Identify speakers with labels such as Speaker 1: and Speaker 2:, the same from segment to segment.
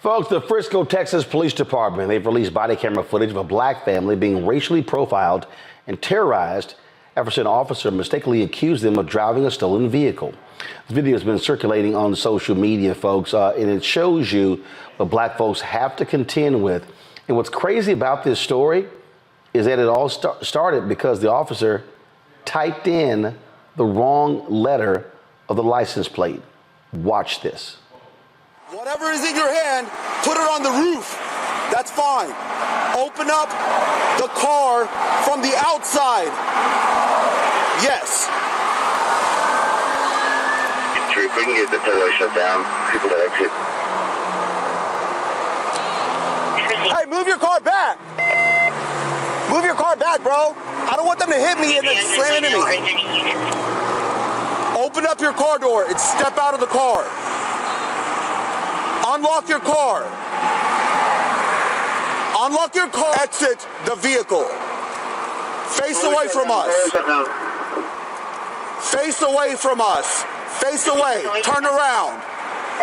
Speaker 1: Folks, the Frisco, Texas Police Department, they've released body camera footage of a black family being racially profiled and terrorized after an officer mistakenly accused them of driving a stolen vehicle. This video has been circulating on social media, folks, and it shows you what black folks have to contend with. And what's crazy about this story is that it all started because the officer typed in the wrong letter of the license plate. Watch this.
Speaker 2: Whatever is in your hand, put it on the roof. That's fine. Open up the car from the outside. Yes.
Speaker 3: We can get the tow shut down. People to exit.
Speaker 2: Hey, move your car back. Move your car back, bro. I don't want them to hit me and then slam into me. Open up your car door and step out of the car. Unlock your car. Unlock your car. Exit the vehicle. Face away from us. Face away from us. Face away. Turn around.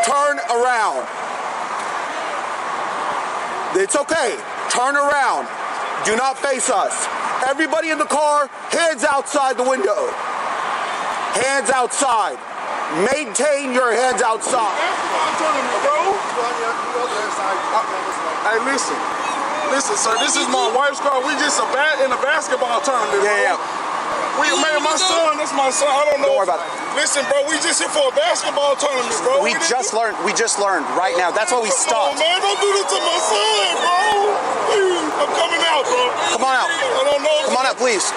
Speaker 2: Turn around. It's okay. Turn around. Do not face us. Everybody in the car, hands outside the window. Hands outside. Maintain your hands outside.
Speaker 4: Hey, listen, sir. This is my wife's car. We just in a basketball tournament.
Speaker 2: Yeah.
Speaker 4: Man, my son. That's my son. I don't know.
Speaker 2: Don't worry about it.
Speaker 4: Listen, bro. We just here for a basketball tournament, bro.
Speaker 2: We just learned right now. That's why we stopped.
Speaker 4: Oh, man, don't do this to my son, bro. Please, I'm coming out, bro.
Speaker 2: Come on out.
Speaker 4: I don't know.
Speaker 2: Come on out, please.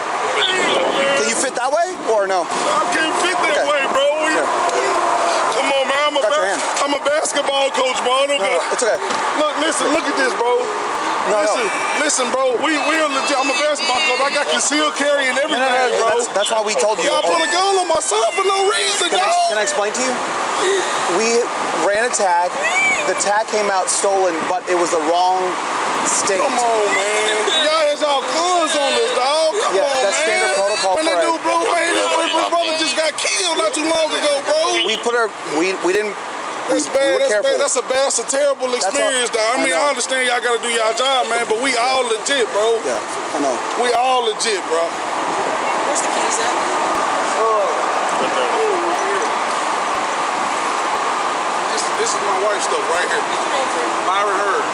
Speaker 2: Can you fit that way or no?
Speaker 4: I can't fit that way, bro. Come on, man. I'm a basketball coach, bro.
Speaker 2: It's okay.
Speaker 4: Look at this, bro. Listen, bro. We are legit. I'm a basketball coach. I got concealed carry and everything, bro.
Speaker 2: That's why we told you.
Speaker 4: Y'all put a gun on my son for no reason,
Speaker 2: Can I explain to you? We ran a tag. The tag came out stolen, but it was the wrong state.
Speaker 4: Come on, man. Y'all has all guns on this, dog. Come on,
Speaker 2: that's
Speaker 4: man.
Speaker 2: standard protocol.
Speaker 4: Man, that dude, bro, my brother just got killed not too long ago, bro.
Speaker 2: We didn't.
Speaker 4: That's bad. That's a terrible experience, dog. I mean, I understand y'all gotta do y'all job, man, but we all legit, bro.
Speaker 2: Yeah, I know.
Speaker 4: We all legit, bro.
Speaker 5: Where's the keys at?
Speaker 4: This is my wife's stuff right here. Demetria Heard.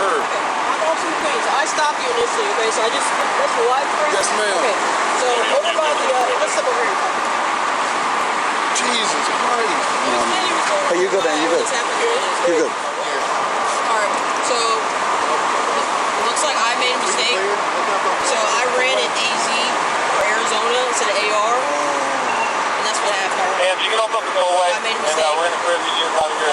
Speaker 5: Okay. I'm also Queens. I stopped you initially, okay? So that's your wife, correct?
Speaker 4: Yes, ma'am.
Speaker 5: Okay. So over by the, let's step over here.
Speaker 4: Jesus Christ.
Speaker 2: Hey, you're good, man. You're good. You're good.
Speaker 5: Alright, so it looks like I made a mistake. So I ran an AZ for Arizona instead of AR. And that's what happened.
Speaker 3: And you can open up and go away.
Speaker 5: I made a mistake.
Speaker 3: And we're in the crib. You just out here.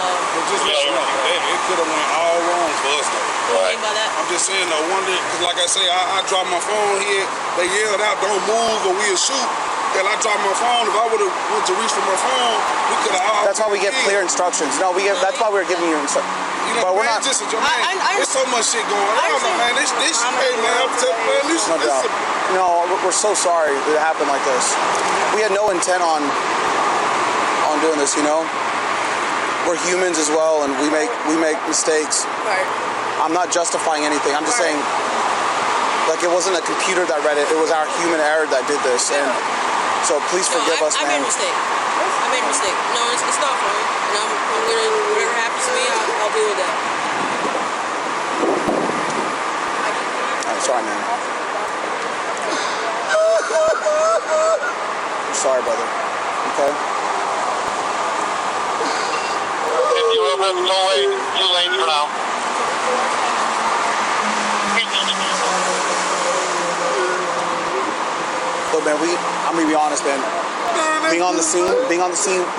Speaker 4: Just let you know, it could have went all wrong for us, though.
Speaker 5: What do you mean by that?
Speaker 4: I'm just saying, though, one day, because like I say, I dropped my phone here. They yelled out, don't move or we'll shoot. And I dropped my phone. If I would have went to reach for my phone, we could have all.
Speaker 2: That's why we give clear instructions. No, that's why we're giving you instructions.
Speaker 4: You know,
Speaker 2: but we're
Speaker 4: man,
Speaker 2: not.
Speaker 4: Just, man, there's so much shit going on, man. This, hey, man, I'm telling you, man, this.
Speaker 2: No, we're so sorry that it happened like this. We had no intent on doing this, you know. We're humans as well, and we make mistakes.
Speaker 5: Right.
Speaker 2: I'm not justifying anything. I'm just saying, like, it wasn't a computer that read it. It was our human error that did this, and so please forgive us,
Speaker 5: I
Speaker 2: man.
Speaker 5: made a mistake. I made a mistake. No, it's not funny. And I'm gonna, whatever happens to me, I'll deal with that.
Speaker 2: I'm sorry, man. I'm sorry, brother. Okay?
Speaker 3: If you open up and go away, you late for now.
Speaker 2: Look, man, I'm gonna be honest, man. Being on the scene,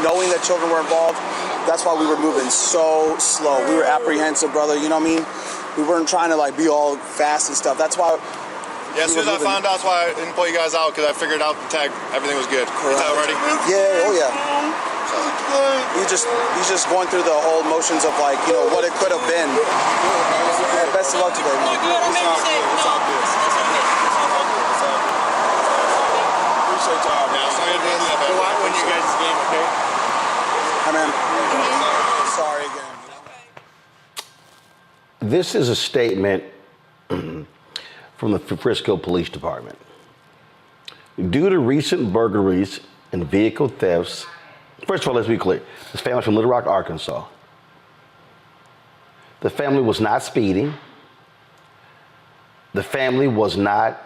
Speaker 2: knowing that children were involved, that's why we were moving so slow. We were apprehensive, brother. You know what I mean? We weren't trying to like be all fast and stuff. That's why.
Speaker 6: Yeah, as soon as I found out, that's why I didn't pull you guys out, because I figured out the tag, everything was good.
Speaker 2: Correct.
Speaker 6: Is that ready?
Speaker 2: Yeah, oh yeah. He's just going through the whole motions of like, you know, what it could have been. Yeah, best of luck today, man.
Speaker 5: I made a mistake. No, it's okay.
Speaker 4: Appreciate y'all, man.
Speaker 6: When you guys game, okay?
Speaker 2: Hi, man. Sorry again.
Speaker 1: This is a statement from the Frisco Police Department. Due to recent burglaries and vehicle thefts, first of all, let's be clear. This family's from Little Rock, Arkansas. The family was not speeding. The family was not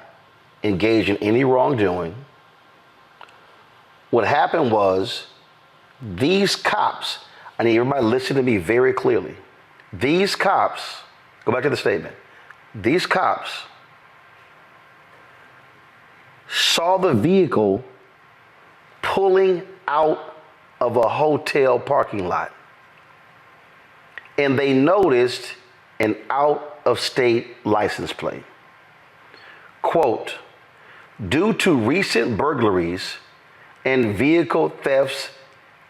Speaker 1: engaged in any wrongdoing. What happened was these cops, I need everybody to listen to me very clearly. These cops, go back to the statement. These cops saw the vehicle pulling out of a hotel parking lot. And they noticed an out-of-state license plate. Quote, due to recent burglaries and vehicle thefts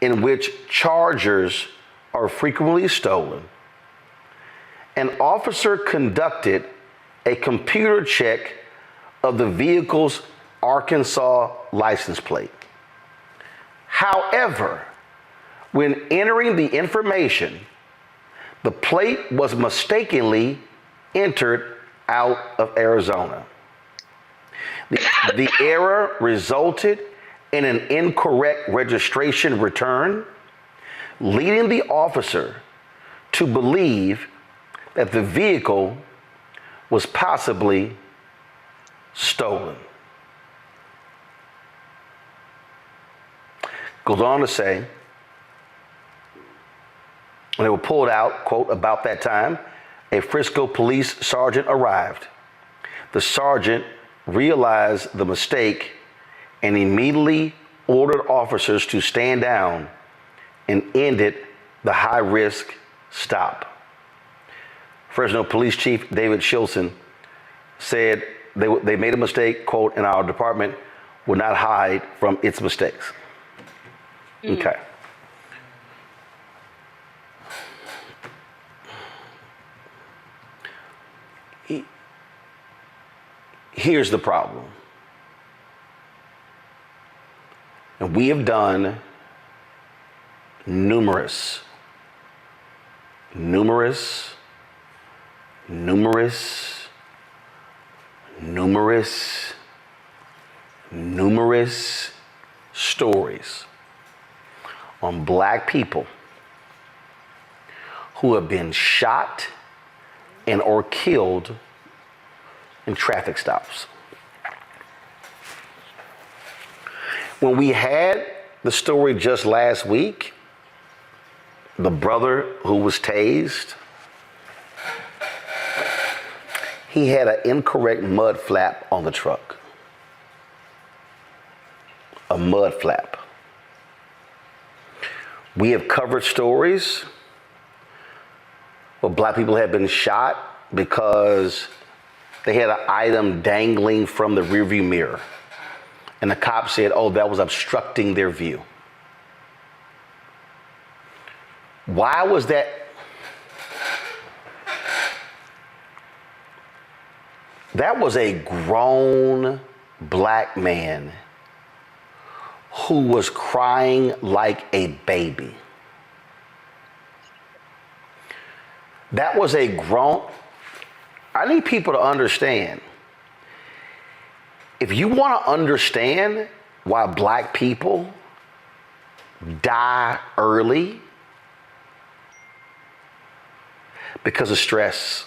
Speaker 1: in which chargers are frequently stolen, an officer conducted a computer check of the vehicle's Arkansas license plate. However, when entering the information, the plate was mistakenly entered out of Arizona. The error resulted in an incorrect registration return, leading the officer to believe that the vehicle was possibly stolen. Goes on to say, when they were pulled out, quote, about that time, a Frisco police sergeant arrived. The sergeant realized the mistake and immediately ordered officers to stand down and ended the high-risk stop. Fresno Police Chief David Shilson said they made a mistake, quote, and our department will not hide from its mistakes. Okay. Here's the problem. And we have done numerous stories on black people who have been shot and or killed in traffic stops. When we had the story just last week, the brother who was tased, he had an incorrect mud flap on the truck. A mud flap. We have covered stories where black people have been shot because they had an item dangling from the rearview mirror. And the cop said, oh, that was obstructing their view. Why was that? That was a grown black man who was crying like a baby. That was a grown, I need people to understand. If you want to understand why black people die early because of stress,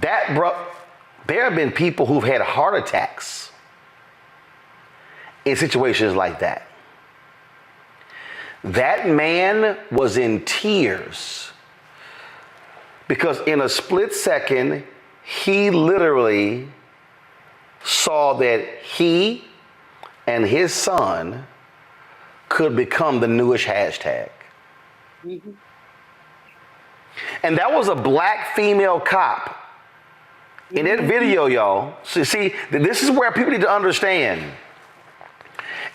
Speaker 1: there have been people who've had heart attacks in situations like that. That man was in tears because in a split second, he literally saw that he and his son could become the newish hashtag. Mm-hmm. And that was a black female cop. In that video, y'all, so see, this is where people need to understand.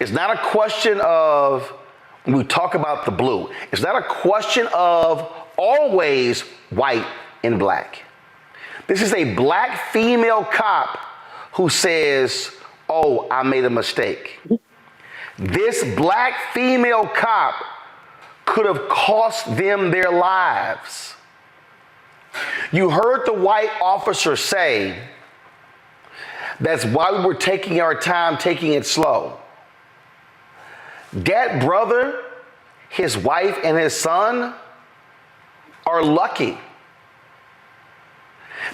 Speaker 1: It's not a question of, when we talk about the blue, it's not a question of always white and black. This is a black female cop who says, oh, I made a mistake. This black female cop could have cost them their lives. You heard the white officer say, that's why we were taking our time, taking it slow. That brother, his wife, and his son are lucky.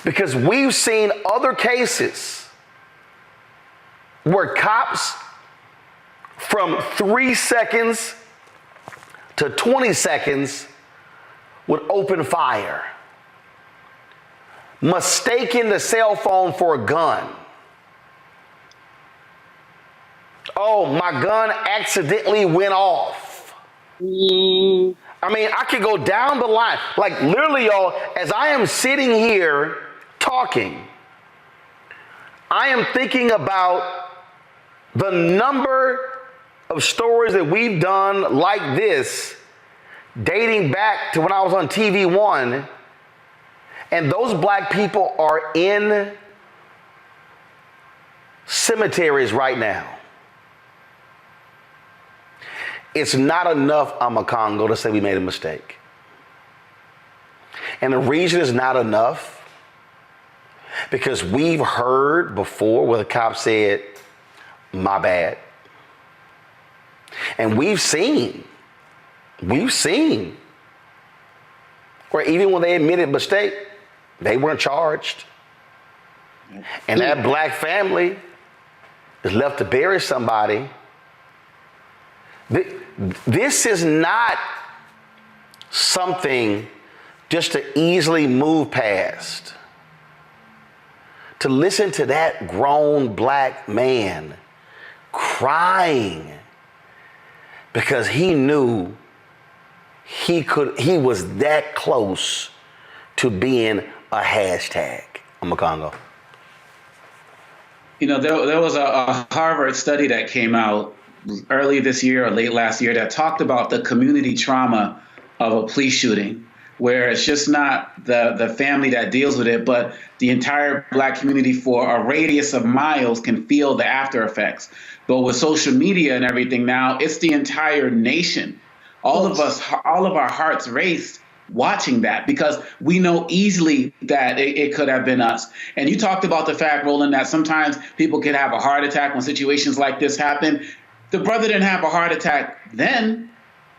Speaker 1: Because we've seen other cases where cops from 3 seconds to 20 seconds would open fire, mistaking the cell phone for a gun. Oh, my gun accidentally went off. I mean, I could go down the line. Like literally, y'all, as I am sitting here talking, I am thinking about the number of stories that we've done like this, dating back to when I was on TV One, and those black people are in cemeteries right now. It's not enough, Congo, to say we made a mistake. And the reason it's not enough, because we've heard before where the cop said, my bad. And we've seen, where even when they admitted mistake, they weren't charged. And that black family is left to bury somebody. This is not something just to easily move past. To listen to that grown black man crying because he knew he was that close to being a hashtag. I'm a Congo.
Speaker 7: You know, there was a Harvard study that came out early this year or late last year that talked about the community trauma of a police shooting, where it's just not the family that deals with it, but the entire black community for a radius of miles can feel the after effects. But with social media and everything now, it's the entire nation. All of our hearts raced watching that because we know easily that it could have been us. And you talked about the fact, Roland, that sometimes people can have a heart attack when situations like this happen. The brother didn't have a heart attack then,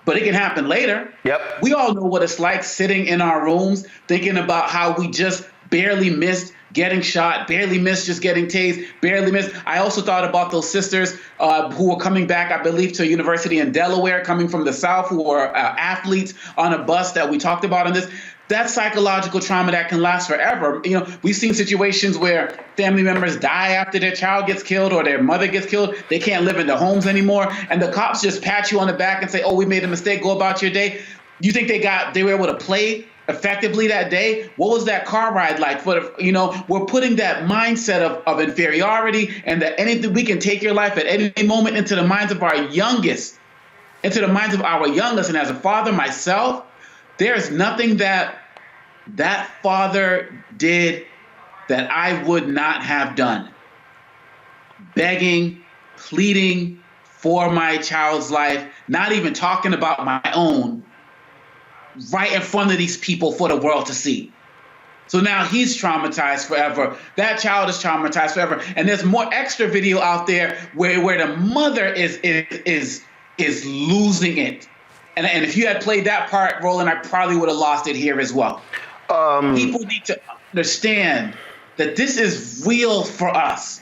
Speaker 7: but it can happen later.
Speaker 1: Yep.
Speaker 7: We all know what it's like sitting in our rooms thinking about how we just barely missed getting shot, barely missed just getting tased, barely missed. I also thought about those sisters who were coming back, I believe, to a university in Delaware, coming from the South, who were athletes on a bus that we talked about in this. That's psychological trauma that can last forever. You know, we've seen situations where family members die after their child gets killed or their mother gets killed. They can't live in their homes anymore. And the cops just pat you on the back and say, oh, we made a mistake, go about your day. You think they were able to play effectively that day? What was that car ride like? We're putting that mindset of inferiority and that anything we can take your life at any moment into the minds of our youngest. And as a father myself, there's nothing that father did that I would not have done. Begging, pleading for my child's life, not even talking about my own, right in front of these people for the world to see. So now he's traumatized forever. That child is traumatized forever. And there's more extra video out there where the mother is losing it. And if you had played that part, Roland, I probably would have lost it here as well. People need to understand that this is real for us.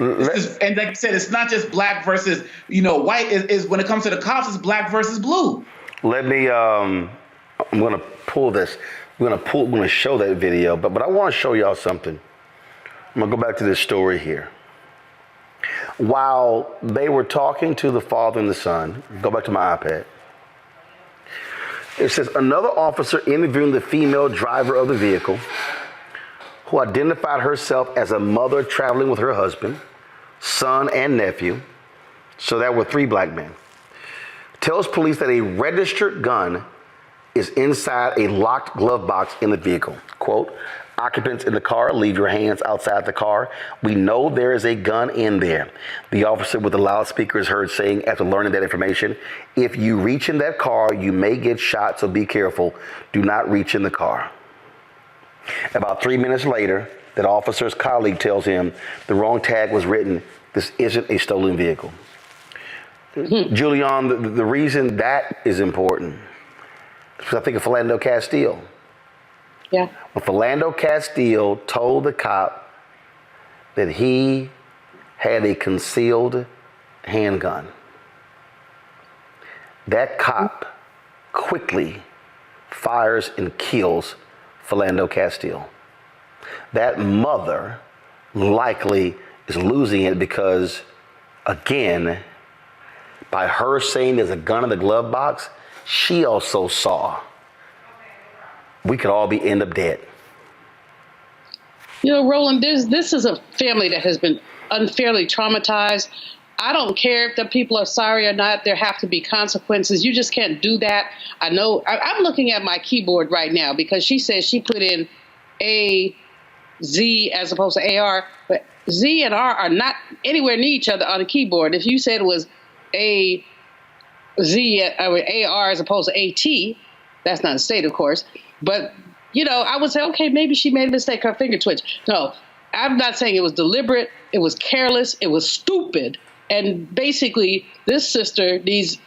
Speaker 7: And like I said, it's not just black versus, white. Is when it comes to the cops, it's black versus blue.
Speaker 1: Let me, I'm going to pull this. We're going to show that video, but I want to show y'all something. I'm going to go back to this story here. While they were talking to the father and the son, go back to my iPad. It says, another officer interviewing the female driver of the vehicle, who identified herself as a mother traveling with her husband, son, and nephew, so that were 3 black men, tells police that a registered gun is inside a locked glove box in the vehicle. Quote, Occupants in the car, leave your hands outside the car. We know there is a gun in there. The officer with the loudspeaker is heard saying, after learning that information, if you reach in that car, you may get shot, so be careful. Do not reach in the car. About 3 minutes later, that officer's colleague tells him the wrong tag was written. This isn't a stolen vehicle. Julian, the reason that is important is because I think of Philando Castile.
Speaker 8: Yeah.
Speaker 1: When Philando Castile told the cop that he had a concealed handgun, that cop quickly fires and kills Philando Castile. That mother likely is losing it because, again, by her saying there's a gun in the glove box, she also saw we could all end up dead.
Speaker 8: You know, Roland, this is a family that has been unfairly traumatized. I don't care if the people are sorry or not. There have to be consequences. You just can't do that. I know. I'm looking at my keyboard right now because she says she put in A, Z as opposed to AR. But Z and R are not anywhere near each other on the keyboard. If you said it was A, Z, or AR as opposed to AT, that's not a state, of course. But, you know, I would say, okay, maybe she made a mistake, her finger twitch. No, I'm not saying it was deliberate. It was careless. It was stupid. And basically, this sister needs,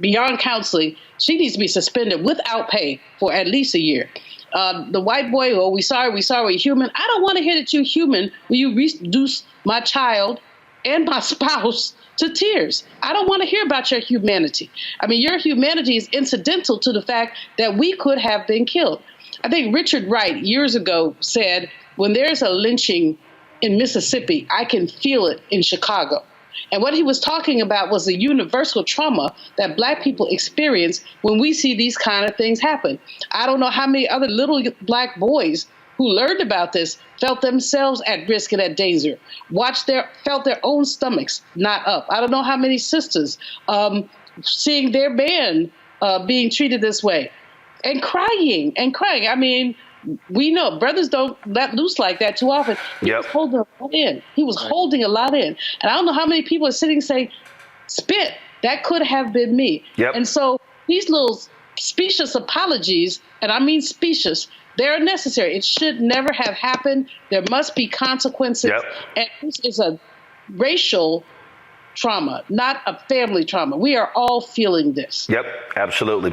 Speaker 8: beyond counseling, she needs to be suspended without pay for at least a year. The white boy, oh, we sorry, we're human. I don't want to hear that you're human when you reduce my child and my spouse to tears. I don't want to hear about your humanity. I mean, your humanity is incidental to the fact that we could have been killed. I think Richard Wright years ago said, when there's a lynching in Mississippi, I can feel it in Chicago. And what he was talking about was the universal trauma that Black people experience when we see these kind of things happen. I don't know how many other little Black boys who learned about this felt themselves at risk and at danger, felt their own stomachs not up. I don't know how many sisters seeing their man being treated this way and crying. I mean, we know brothers don't let loose like that too often. He was holding a lot in. He was holding a lot in. And I don't know how many people are sitting saying, spit, that could have been me. And so these little specious apologies, and I mean specious, they're necessary. It should never have happened. There must be consequences. And this is a racial trauma, not a family trauma. We are all feeling this.
Speaker 1: Absolutely.